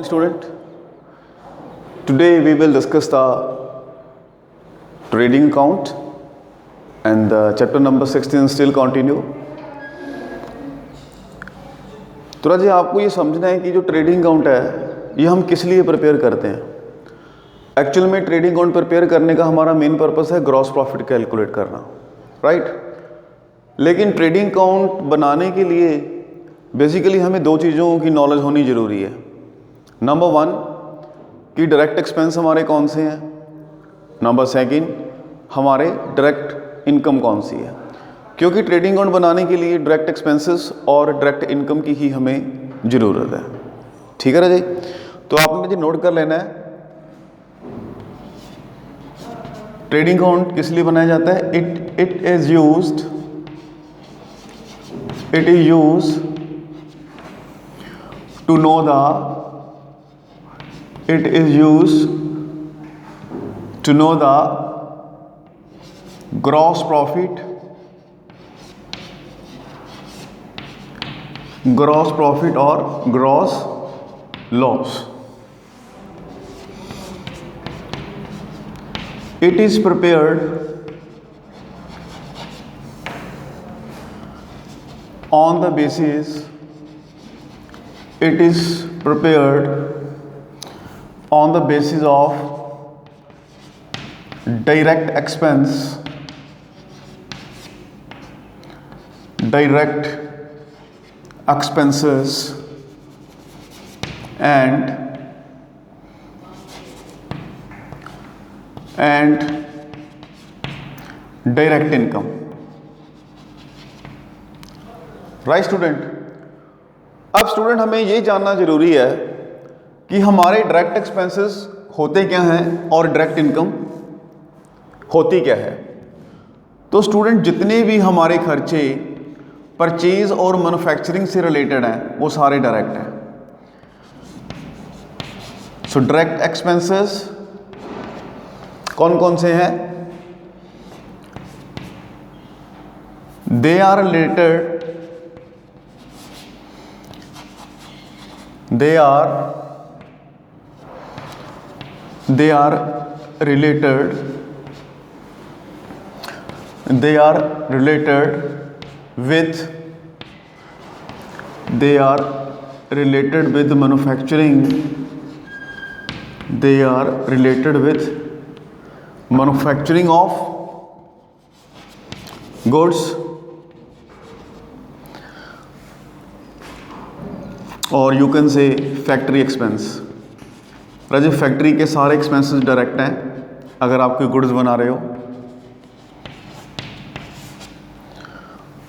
Student, today we will discuss the trading account and chapter number 16 still continue. तो राजी आपको ये समझना है कि जो ट्रेडिंग अकाउंट है ये हम किस लिए प्रिपेयर करते हैं. एक्चुअल में ट्रेडिंग अकाउंट प्रिपेयर करने का हमारा मेन पर्पस है ग्रॉस प्रॉफिट कैलकुलेट करना, राइट. लेकिन ट्रेडिंग अकाउंट बनाने के लिए बेसिकली हमें दो चीज़ों की नॉलेज होनी ज़रूरी है. नंबर वन कि डायरेक्ट एक्सपेंस हमारे कौन से हैं. नंबर सेकंड हमारे डायरेक्ट इनकम कौन सी है. क्योंकि ट्रेडिंग अकाउंट बनाने के लिए डायरेक्ट एक्सपेंसेस और डायरेक्ट इनकम की ही हमें ज़रूरत है. ठीक है राजी. तो आपने जी नोट कर लेना है ट्रेडिंग अकाउंट किस लिए बनाया जाता है. It is used to know the It is used to know the gross profit, or gross loss. It is prepared on the basis. It is prepared on the basis of direct expenses and direct income. Right student. अब student हमें ये जानना जरूरी है कि हमारे direct expenses होते क्या हैं और डायरेक्ट इनकम होती क्या है. तो स्टूडेंट जितने भी हमारे खर्चे परचेज और मैन्युफैक्चरिंग से रिलेटेड हैं वो सारे डायरेक्ट हैं. सो डायरेक्ट एक्सपेंसेस कौन कौन से हैं. They are related with manufacturing. They are related with manufacturing of goods और you can say factory expense. राजी फैक्ट्री के सारे एक्सपेंसेस डायरेक्ट हैं अगर आप कोई गुड्स बना रहे हो.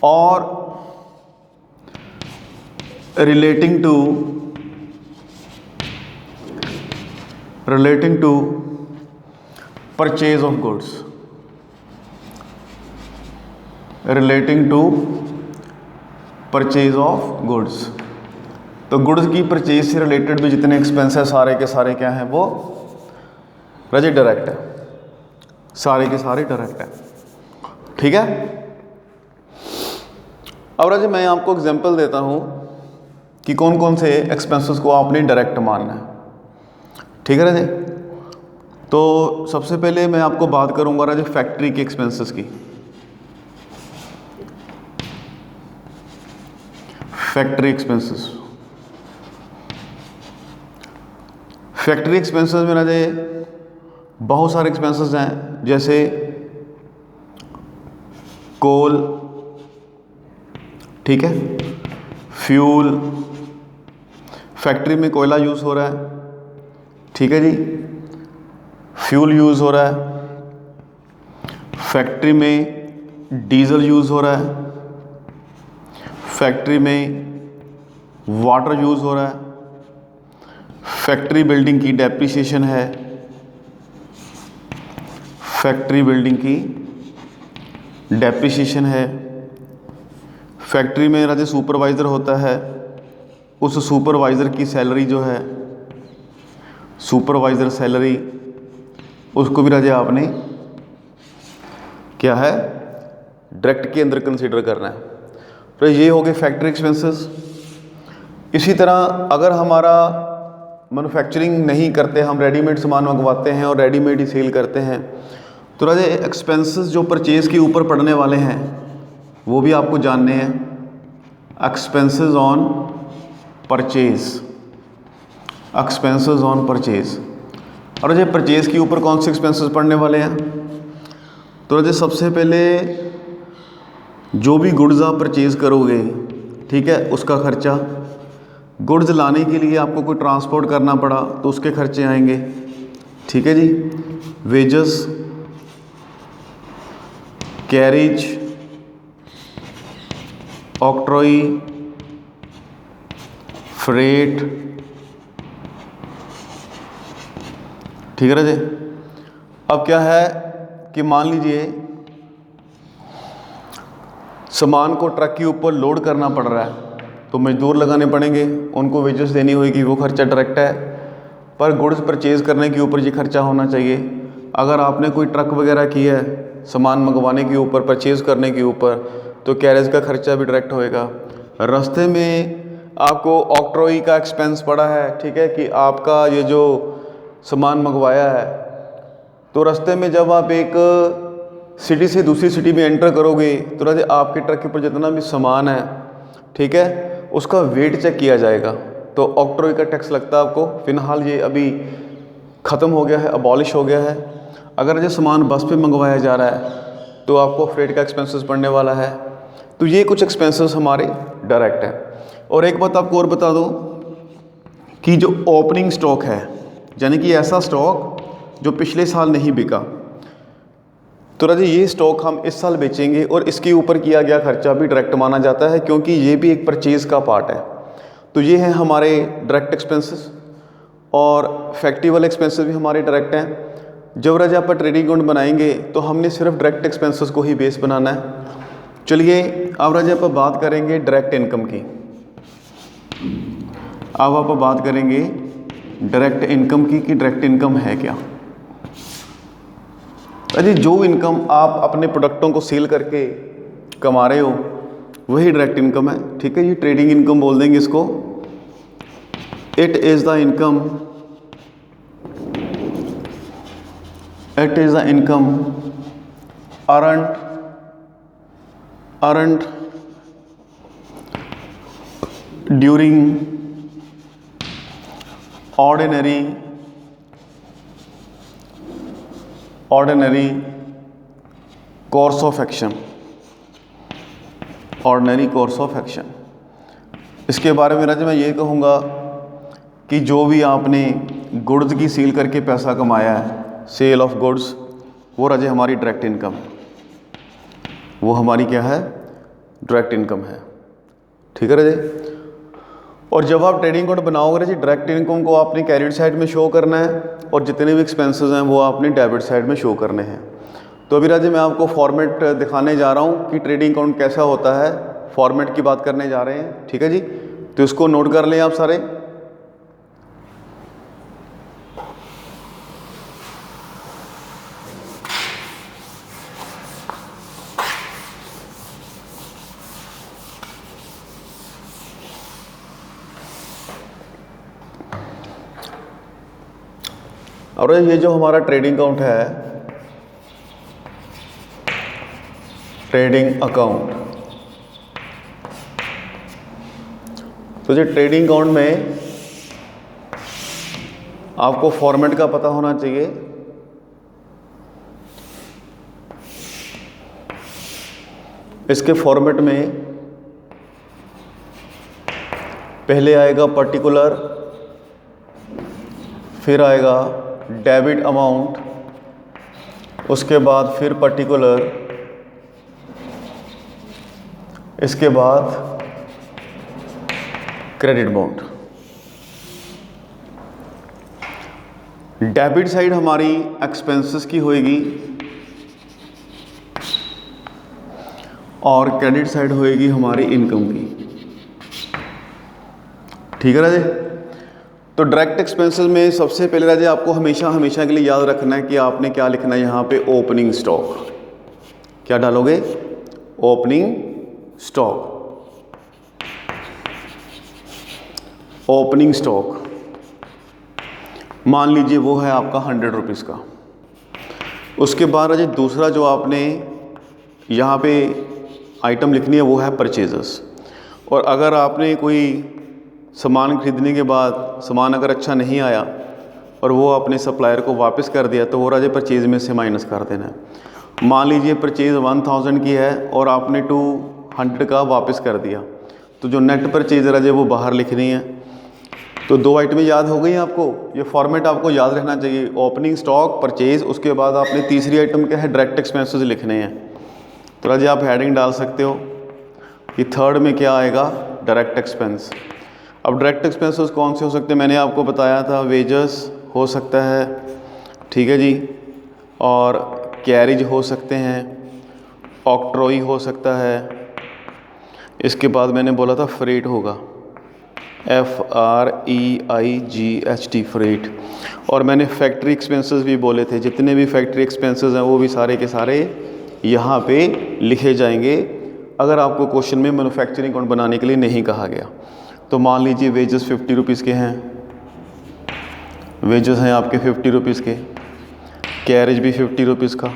और relating to purchase of goods. तो गुड्स की परचेज से रिलेटेड भी जितने एक्सपेंस है सारे के सारे क्या हैं वो राजी डायरेक्ट है. सारे के सारे डायरेक्ट है. ठीक है. अब राजी मैं आपको एग्जांपल देता हूँ कि कौन कौन से एक्सपेंसेस को आपने डायरेक्ट मानना है. ठीक है राजी. तो सबसे पहले मैं आपको बात करूँगा राजी फैक्ट्री के एक्सपेंसेस की. फैक्ट्री एक्सपेंसेस में राजी बहुत सारे एक्सपेंसेस हैं जैसे कोल, ठीक है, फ्यूल. फैक्ट्री में कोयला यूज़ हो रहा है, ठीक है जी. फ्यूल यूज़ हो रहा है. फैक्ट्री में डीजल यूज़ हो रहा है. फैक्ट्री में वाटर यूज़ हो रहा है. फैक्ट्री बिल्डिंग की डेप्रिसिएशन है. फैक्ट्री में राजे सुपरवाइज़र होता है. उस सुपरवाइज़र की सैलरी जो है सुपरवाइज़र सैलरी उसको भी राजे आपने क्या है डायरेक्ट के अंदर कंसीडर करना है। तो ये हो गए फैक्ट्री एक्सपेंसेस। इसी तरह अगर हमारा मैन्युफैक्चरिंग नहीं करते, हम रेडीमेड सामान मंगवाते हैं और रेडीमेड ही सेल करते हैं। तो राजा एक्सपेंसेस जो परचेज़ के ऊपर पड़ने वाले हैं वो भी आपको जानने हैं। Expenses on purchase, expenses on purchase. और राजा परचेज़ के ऊपर कौन से एक्सपेंसेस पड़ने वाले हैं? तो राजा सबसे पहले जो भी गुड्स आप परचेज़ करोगे, ठीक है, उसका खर्चा। गुड्स लाने के लिए आपको कोई ट्रांसपोर्ट करना पड़ा तो उसके खर्चे आएंगे, ठीक है जी। वेजेस, कैरेज, ऑक्ट्रॉई, फ्रेट, ठीक है राजे। अब क्या है कि मान लीजिए सामान को ट्रक के ऊपर लोड करना पड़ रहा है तो मजदूर लगाने पड़ेंगे, उनको वेजेस देनी होगी, वो खर्चा डायरेक्ट है। पर गुड्स परचेज़ करने के ऊपर ये खर्चा होना चाहिए। अगर आपने कोई ट्रक वगैरह किया है सामान मंगवाने के ऊपर, परचेज़ करने के ऊपर, तो कैरेज का खर्चा भी डायरेक्ट होएगा। रास्ते में आपको ऑक्ट्रॉई का एक्सपेंस पड़ा है, ठीक है, कि आपका ये जो सामान मंगवाया है, तो रास्ते में जब आप एक सिटी से दूसरी सिटी में एंटर करोगे तो राजे आपके ट्रक के ऊपर जितना भी सामान है, ठीक है, उसका वेट चेक किया जाएगा। तो ऑक्ट्रॉई का टैक्स लगता है आपको। फ़िलहाल ये अभी ख़त्म हो गया है, अबॉलिश हो गया है। अगर जो सामान बस पे मंगवाया जा रहा है तो आपको फ्रेट का एक्सपेंसेस पड़ने वाला है। तो ये कुछ एक्सपेंसेस हमारे डायरेक्ट हैं। और एक बात आपको और बता दूं कि जो ओपनिंग स्टॉक है, यानी कि ऐसा स्टॉक जो पिछले साल नहीं बिका, तो राजे ये स्टॉक हम इस साल बेचेंगे और इसके ऊपर किया गया खर्चा भी डायरेक्ट माना जाता है, क्योंकि ये भी एक परचेज़ का पार्ट है। तो ये है हमारे डायरेक्ट एक्सपेंसेस। और फैक्ट्री वाले एक्सपेंसेस भी हमारे डायरेक्ट हैं। जब राजा आप ट्रेडिंग अकाउंट बनाएंगे तो हमने सिर्फ डायरेक्ट एक्सपेंसेस को ही बेस बनाना है। चलिए अब राजा आप बात करेंगे डायरेक्ट इनकम की। अब आप बात करेंगे डायरेक्ट इनकम की कि डायरेक्ट इनकम है क्या। अजी जो इनकम आप अपने प्रोडक्टों को सेल करके कमा रहे हो वही डायरेक्ट इनकम है, ठीक है। ये ट्रेडिंग इनकम बोल देंगे इसको। It is the income, it is the income earned during ordinary course of action, ordinary course of action। इसके बारे में राजा मैं ये कहूँगा कि जो भी आपने गुड्स की सेल करके पैसा कमाया है, सेल ऑफ गुड्स, वो राजा हमारी डायरेक्ट इनकम है। वो हमारी क्या है? डायरेक्ट इनकम है, ठीक है राजा। और जब आप ट्रेडिंग अकाउंट बनाओगे जी, डायरेक्ट इनकम को आपने क्रेडिट साइड में शो करना है और जितने भी एक्सपेंसेस हैं वो आपने डेबिट साइड में शो करने हैं। तो अभी राजा मैं आपको फॉर्मेट दिखाने जा रहा हूँ कि ट्रेडिंग अकाउंट कैसा होता है। फॉर्मेट की बात करने जा रहे हैं, ठीक है जी। तो इसको नोट कर लें आप सारे। और ये जो हमारा ट्रेडिंग अकाउंट है, ट्रेडिंग अकाउंट, तो जो ट्रेडिंग अकाउंट में आपको फॉर्मेट का पता होना चाहिए। इसके फॉर्मेट में पहले आएगा पर्टिकुलर, फिर आएगा डेबिट अमाउंट, उसके बाद फिर पर्टिकुलर, इसके बाद क्रेडिट अमाउंट। डेबिट साइड हमारी एक्सपेंसेस की होएगी और क्रेडिट साइड होएगी हमारी इनकम की, ठीक है राजे। तो डायरेक्ट एक्सपेंसेस में सबसे पहले राजे आपको हमेशा के लिए याद रखना है कि आपने क्या लिखना है यहाँ पे, ओपनिंग स्टॉक। क्या डालोगे? Opening stock, opening stock. मान लीजिए वो है आपका 100 रुपीज़ का। उसके बाद राजे दूसरा जो आपने यहाँ पे आइटम लिखनी है वो है परचेजेस। और अगर आपने कोई सामान खरीदने के बाद सामान अगर अच्छा नहीं आया और वो अपने सप्लायर को वापस कर दिया तो वो राजे परचेज़ में से माइनस कर देना है। मान लीजिए परचेज़ 1000 की है और आपने 200 का वापस कर दिया, तो जो नेट परचेज़ राजे वो बाहर लिखनी है। तो 2 आइटमें याद हो गई आपको, ये फॉर्मेट आपको याद रहना चाहिए, ओपनिंग स्टॉक, परचेज़, उसके बाद आपने तीसरी आइटम क्या है, डायरेक्ट एक्सपेंसेस लिखने हैं। तो राजे आप हेडिंग डाल सकते हो कि थर्ड में क्या आएगा, डायरेक्ट एक्सपेंस। अब डायरेक्ट एक्सपेंसेस कौन से हो सकते हैं, मैंने आपको बताया था वेजेस हो सकता है, ठीक है जी, और कैरिज हो सकते हैं, ऑक्ट्रॉय हो सकता है, इसके बाद मैंने बोला था फ्रेट होगा, FREIGHT फ्रेट। और मैंने फैक्ट्री एक्सपेंसेस भी बोले थे, जितने भी फैक्ट्री एक्सपेंसेस हैं वो भी सारे के सारे यहाँ पे लिखे जाएंगे अगर आपको क्वेश्चन में मैन्युफैक्चरिंग अकाउंट बनाने के लिए नहीं कहा गया। तो मान लीजिए वेजेस 50 रुपीज़ के हैं, वेजेस हैं आपके 50 रुपीज़ के, कैरेज भी 50 रुपीज़ का,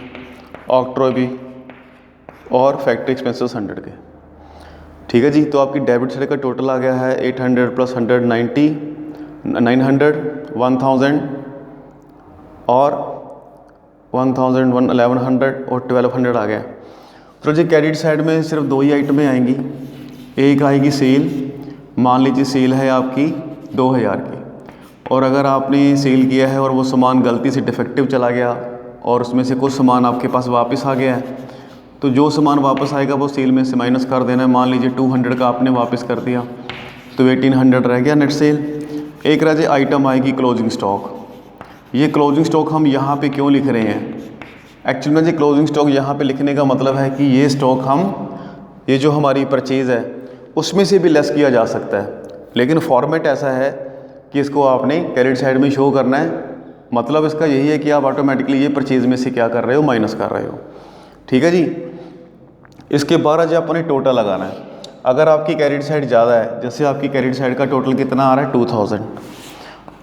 ऑक्ट्रॉय भी, और फैक्ट्री एक्सपेंसेस 100 के, ठीक है जी। तो आपकी डेबिट साइड का टोटल आ गया है 800 + 100 90, 900, 1000 और 1000, 1100 और 1200 आ गया। तो जी क्रेडिट साइड में सिर्फ 2 ही आइटमें आएंगी। एक आएगी सेल, मान लीजिए सेल है आपकी 2000 की, और अगर आपने सेल किया है और वो सामान गलती से डिफेक्टिव चला गया और उसमें से कुछ सामान आपके पास वापस आ गया है, तो जो सामान वापस आएगा वो सेल में से माइनस कर देना है। मान लीजिए 200 का आपने वापस कर दिया तो 1800 रह गया नेट सेल। एक राजे आइटम आएगी क्लोजिंग स्टॉक। ये क्लोजिंग स्टॉक हम यहाँ पे क्यों लिख रहे हैं, एक्चुअली में जी क्लोजिंग स्टॉक यहाँ पे लिखने का मतलब है कि ये स्टॉक ये जो हमारी परचेज़ है उसमें से भी लेस किया जा सकता है, लेकिन फॉर्मेट ऐसा है कि इसको आपने क्रेडिट साइड में शो करना है। मतलब इसका यही है कि आप ऑटोमेटिकली ये परचेज़ में से क्या कर रहे हो, माइनस कर रहे हो, ठीक है जी। इसके बाद जो अपने टोटल लगाना है। अगर आपकी क्रेडिट साइड ज़्यादा है, जैसे आपकी क्रेडिट साइड का टोटल कितना आ रहा है 2000,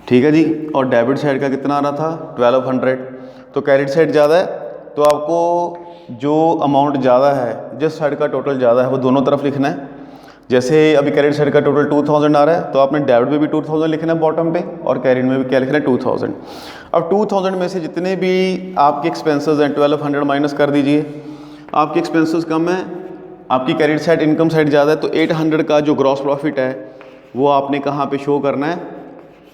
ठीक है जी, और डेबिट साइड का कितना आ रहा था 1200, तो क्रेडिट साइड ज़्यादा है तो आपको जो अमाउंट ज़्यादा है, जिस साइड का टोटल ज़्यादा है वो दोनों तरफ लिखना है। जैसे अभी क्रेडिट साइड का टोटल 2000 आ रहा है तो आपने डेबिट में भी 2000 लिखना है बॉटम पे, और क्रेडिट में भी क्या लिखना है 2000। अब 2000 में से जितने भी आपके एक्सपेंसेस हैं 1200 माइनस कर दीजिए। आपके एक्सपेंसेस कम है, आपकी क्रेडिट साइड इनकम साइड ज़्यादा है, तो 800 का जो ग्रॉस प्रॉफिट है वो आपने कहाँ पे शो करना है,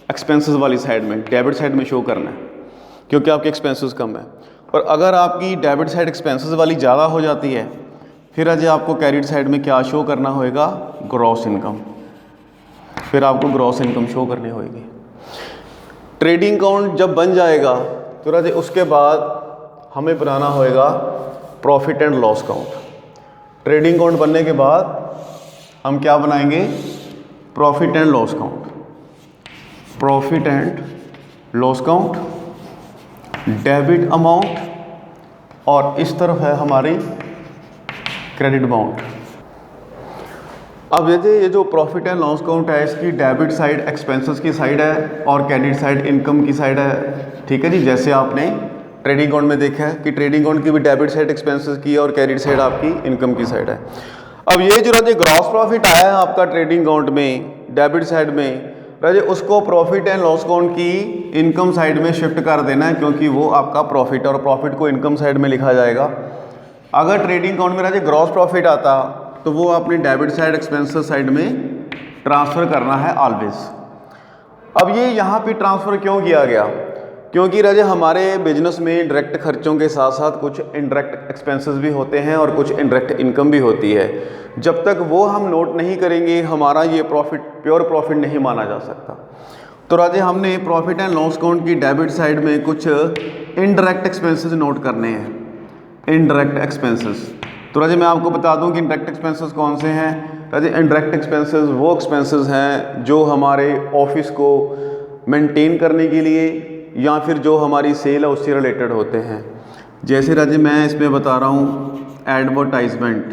एक्सपेंसेस वाली साइड में, डेबिट साइड में शो करना है, क्योंकि आपके एक्सपेंसेस कम है। और अगर आपकी डेबिट साइड एक्सपेंसेस वाली ज़्यादा हो जाती है, फिर अजय आपको क्रेडिट साइड में क्या शो करना होएगा, ग्रॉस इनकम। फिर आपको ग्रॉस इनकम शो करनी होगी। ट्रेडिंग अकाउंट जब बन जाएगा तो राजे उसके बाद हमें बनाना होएगा profit and loss account. Trading account बनने के बाद हम क्या बनाएंगे, profit and loss account. Profit and loss account, debit amount, और इस तरफ है हमारी क्रेडिट अमाउंट। अब ये जो प्रॉफिट एंड लॉस अकाउंट है इसकी डेबिट साइड एक्सपेंसेस की साइड है और क्रेडिट साइड इनकम की साइड है, ठीक है जी। जैसे आपने ट्रेडिंग अकाउंट में देखा है कि ट्रेडिंग अकाउंट की भी डेबिट साइड एक्सपेंसेस की और क्रेडिट साइड आपकी इनकम की साइड है। अब ये जो राजे ग्रॉस प्रॉफिट आया है आपका ट्रेडिंग अकाउंट में डेबिट साइड में, राजे उसको प्रॉफिट एंड लॉस अकाउंट की इनकम साइड में शिफ्ट कर देना है, क्योंकि वो आपका प्रॉफिट और प्रॉफिट को इनकम साइड में लिखा जाएगा। अगर ट्रेडिंग अकाउंट में राजे ग्रॉस प्रॉफिट आता तो वो अपनी डेबिट साइड एक्सपेंसेस साइड में ट्रांसफ़र करना है ऑलवेज। अब ये यहाँ पे ट्रांसफ़र क्यों किया गया, क्योंकि राजे हमारे बिजनेस में डायरेक्ट खर्चों के साथ साथ कुछ इनडायरेक्ट एक्सपेंसेस भी होते हैं और कुछ इनडायरेक्ट इनकम भी होती है। जब तक वो हम नोट नहीं करेंगे हमारा ये प्रॉफिट प्योर प्रॉफिट नहीं माना जा सकता। तो राजे हमने प्रॉफिट एंड लॉस अकाउंट की डेबिट साइड में कुछ इनडायरेक्ट एक्सपेंसेस नोट करने हैं, इनडायरेक्ट एक्सपेंसेस। तो राजे मैं आपको बता दूं कि इनडायरेक्ट एक्सपेंसेस कौन से हैं। राजे इनडायरेक्ट एक्सपेंसेस वो एक्सपेंसेस हैं जो हमारे ऑफिस को मेंटेन करने के लिए या फिर जो हमारी सेल है उससे रिलेटेड होते हैं। जैसे राजे मैं इसमें बता रहा हूँ एडवर्टाइजमेंट,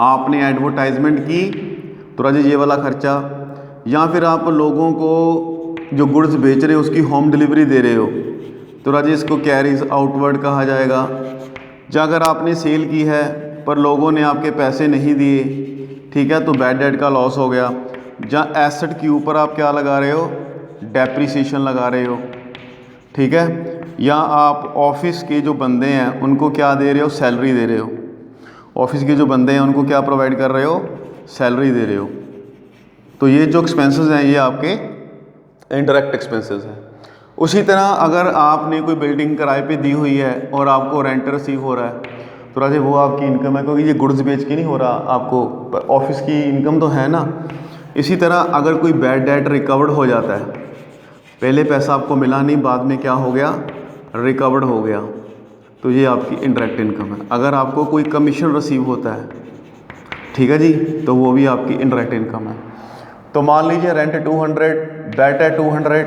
आपने एडवर्टाइजमेंट की तो राजे ये वाला खर्चा, या फिर आप लोगों को जो गुड्स बेच रहे हो उसकी होम डिलीवरी दे रहे हो तो राजी इसको कैरीज आउटवर्ड कहा जाएगा। या अगर आपने सेल की है पर लोगों ने आपके पैसे नहीं दिए, ठीक है, तो बैड डेट का लॉस हो गया। जहाँ एसेट के ऊपर आप क्या लगा रहे हो, डेप्रिसिएशन लगा रहे हो, ठीक है। या आप ऑफिस के जो बंदे हैं उनको क्या दे रहे हो, सैलरी दे रहे हो। ऑफिस के जो बंदे हैं उनको क्या प्रोवाइड कर रहे हो, सैलरी दे रहे हो। तो ये जो एक्सपेंसेस हैं ये आपके इनडायरेक्ट एक्सपेंसेस हैं। उसी तरह अगर आपने कोई बिल्डिंग किराए पे दी हुई है और आपको रेंट रिसीव हो रहा है तो राजे वो आपकी इनकम है, क्योंकि ये गुड्स बेच के नहीं हो रहा, आपको ऑफिस की इनकम तो है ना। इसी तरह अगर कोई बैड डेट रिकवर्ड हो जाता है, पहले पैसा आपको मिला नहीं, बाद में क्या हो गया, रिकवर्ड हो गया, तो ये आपकी इनडायरेक्ट इनकम है। अगर आपको कोई कमीशन रिसीव होता है, ठीक है जी, तो वो भी आपकी इनडायरेक्ट इनकम है। तो मान लीजिए रेंट 200, डेट है 200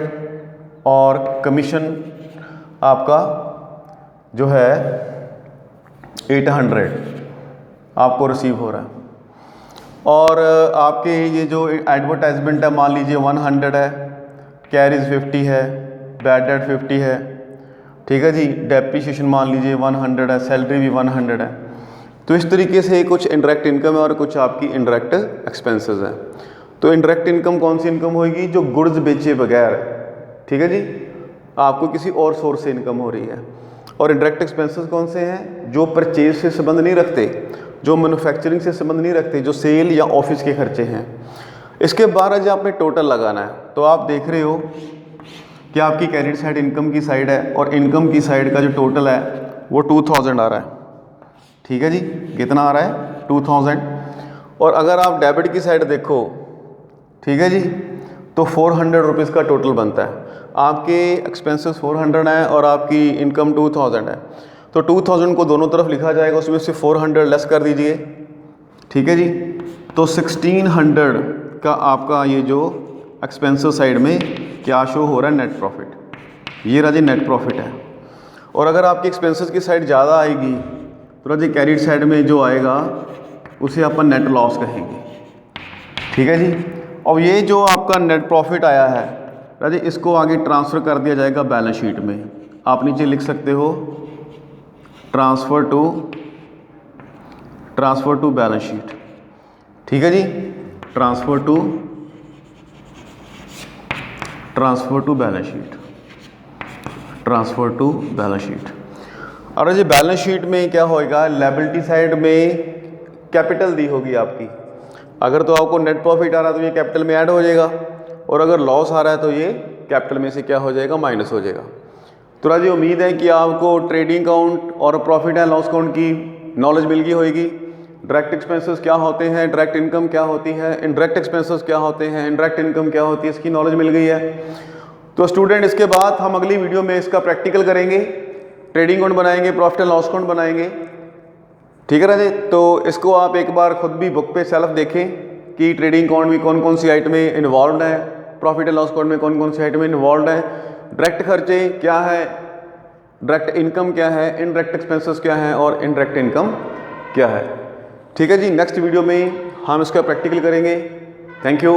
और कमीशन आपका जो है 800 आपको रिसीव हो रहा है। और आपके ये जो एडवर्टाइजमेंट है मान लीजिए 100 है, कैरीज 50 है, बैड डेट 50 है, ठीक है जी, डेप्रिसिएशन मान लीजिए 100 है, सैलरी भी 100 है। तो इस तरीके से कुछ इनडायरेक्ट इनकम है और कुछ आपकी इनडायरेक्ट एक्सपेंसेस हैं। तो इनडायरेक्ट इनकम कौन सी इनकम होगी, जो गुड्स बेचे बगैर, ठीक है जी, आपको किसी और सोर्स से इनकम हो रही है। और इनडायरेक्ट एक्सपेंसेस कौन से हैं, जो परचेज से संबंध नहीं रखते, जो मैन्युफैक्चरिंग से संबंध नहीं रखते, जो सेल या ऑफिस के खर्चे हैं। इसके बाद आज आपने टोटल लगाना है। तो आप देख रहे हो कि आपकी क्रेडिट साइड इनकम की साइड है और इनकम की साइड का जो टोटल है वो 2000 आ रहा है, ठीक है जी, कितना आ रहा है, 2000। और अगर आप डेबिट की साइड देखो, ठीक है जी, तो 400 रुपीज़ का टोटल बनता है। आपके एक्सपेंसेस 400 हैं और आपकी इनकम 2000 है, तो 2000 को दोनों तरफ लिखा जाएगा, उसमें से 400 लेस कर दीजिए, ठीक है जी। तो 1600 का आपका ये जो एक्सपेंसेस साइड में क्या शो हो रहा है, नेट प्रॉफिट, ये राजी नेट प्रॉफिट है। और अगर आपकी एक्सपेंसेस की साइड ज़्यादा आएगी तो राजी क्रेडिट साइड में जो आएगा उसे अपन नेट लॉस कहेंगे, ठीक है जी। और ये जो आपका नेट प्रॉफिट आया है राजी, इसको आगे ट्रांसफ़र कर दिया जाएगा बैलेंस शीट में। आप नीचे लिख सकते हो ट्रांसफ़र टू बैलेंस शीट, ठीक है जी, transfer to balance sheet, transfer to balance sheet. और ये बैलेंस शीट में क्या होएगा, लायबिलिटी साइड में कैपिटल दी होगी आपकी। अगर तो आपको नेट प्रॉफिट आ रहा है तो ये कैपिटल में ऐड हो जाएगा, और अगर लॉस आ रहा है तो ये कैपिटल में से क्या हो जाएगा, माइनस हो जाएगा। तो राजी उम्मीद है कि आपको ट्रेडिंग अकाउंट और प्रॉफिट एंड लॉस अकाउंट की नॉलेज मिल गई होगी। डायरेक्ट एक्सपेंसेस क्या होते हैं, डायरेक्ट इनकम क्या होती है, इनडायरेक्ट एक्सपेंसेस क्या होते हैं, इनडायरेक्ट इनकम क्या होती है, इसकी नॉलेज मिल गई है। तो स्टूडेंट इसके बाद हम अगली वीडियो में इसका प्रैक्टिकल करेंगे, ट्रेडिंग अकाउंट बनाएंगे, प्रॉफिट एंड लॉस अकाउंट बनाएंगे, ठीक है राजे। तो इसको आप एक बार खुद भी बुक पे सेल्फ देखें कि ट्रेडिंग अकाउंट में कौन कौन सी आइटमें इन्वॉल्व हैं, प्रॉफिट एंड लॉस अकाउंट में कौन कौन सी आइटमें इन्वॉल्व हैं, डायरेक्ट खर्चे क्या है, डायरेक्ट इनकम क्या है, इनडायरेक्ट एक्सपेंसेस क्या है और इनडायरेक्ट इनकम क्या है, ठीक है जी। नेक्स्ट वीडियो में हम इसका प्रैक्टिकल करेंगे। Thank you.